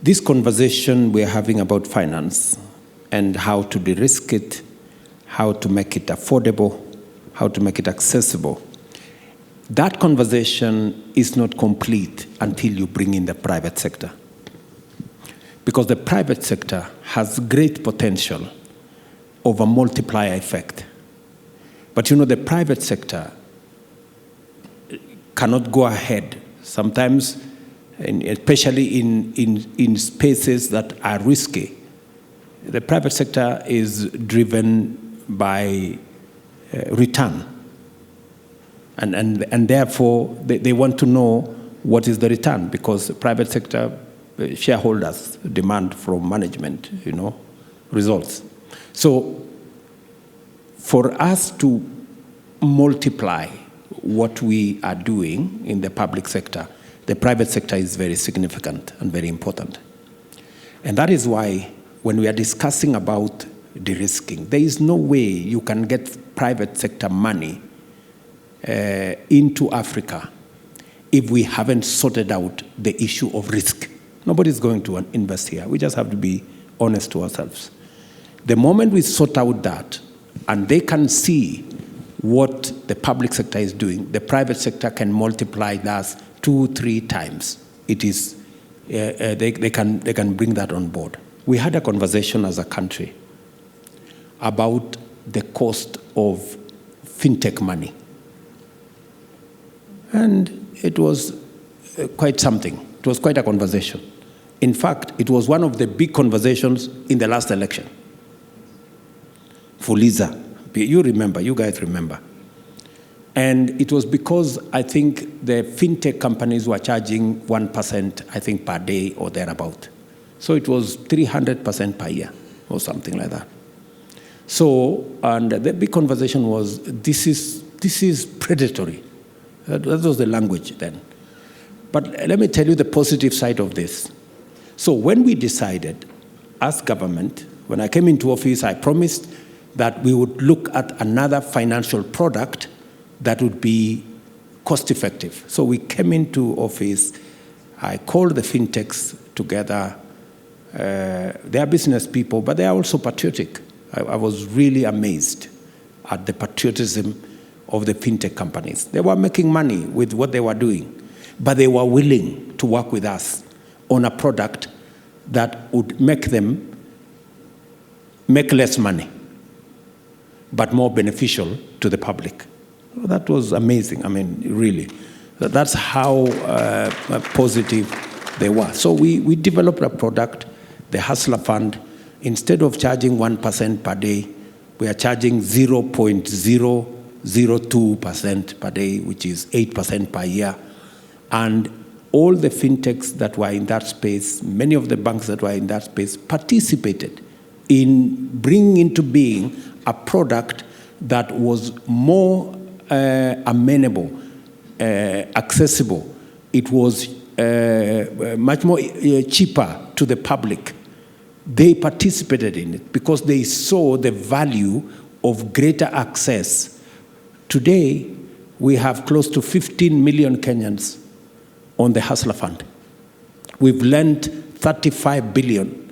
This conversation we're having about finance and how to de-risk it, how to make it affordable, how to make it accessible, that conversation is not complete until you bring in the private sector. Because the private sector has great potential of a multiplier effect. But you know, the private sector cannot go ahead sometimes, especially in spaces that are risky. The private sector is driven by return. And therefore, they want to know what is the return, because the private sector shareholders demand from management, results. So for us to multiply what we are doing in the public sector, the private sector is very significant and very important. And that is why when we are discussing about de-risking, there is no way you can get private sector money into Africa if we haven't sorted out the issue of risk. Nobody's going to invest here. We just have to be honest to ourselves. The moment we sort out that, and they can see what the public sector is doing, the private sector can multiply that 2-3 times. It is, they can bring that on board. We had a conversation as a country about the cost of fintech money. And it was quite something. It was quite a conversation. In fact, it was one of the big conversations in the last election. Fuliza, you guys remember. And it was because I think the fintech companies were charging 1%, I think, per day or thereabout. So it was 300% per year or something like that. So, and the big conversation was, this is predatory. That was the language then. But let me tell you the positive side of this. So when we decided, as government, when I came into office, I promised that we would look at another financial product that would be cost-effective. So we came into office, I called the fintechs together. They are business people, but they are also patriotic. I was really amazed at the patriotism of the fintech companies. They were making money with what they were doing, but they were willing to work with us on a product that would make them make less money, but more beneficial to the public. That was amazing. I mean, really. That's how positive they were. So we developed a product, the Hustler Fund. Instead of charging 1% per day, we are charging 0.002% per day, which is 8% per year. And all the fintechs that were in that space, many of the banks that were in that space, participated in bringing into being a product that was more amenable, accessible. It was much more cheaper to the public. They participated in it because they saw the value of greater access. Today, we have close to 15 million Kenyans on the Hustler Fund. We've lent 35 billion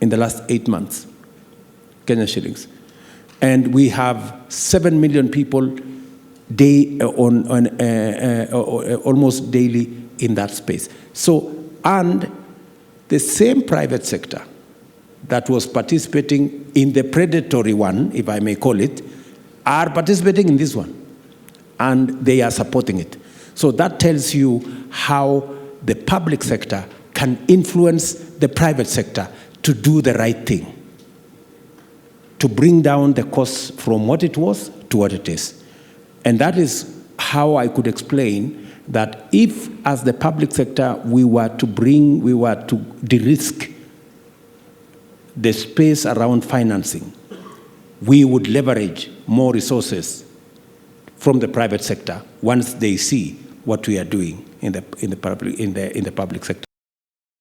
in the last 8 months, Kenyan shillings. And we have 7 million people almost daily in that space. So, and the same private sector that was participating in the predatory one, if I may call it, are participating in this one. And they are supporting it. So that tells you how the public sector can influence the private sector to do the right thing, to bring down the costs from what it was to what it is. And that is how I could explain that if, as the public sector, we were to de-risk the space around financing, we would leverage more resources from the private sector once they see what we are doing in the public sector.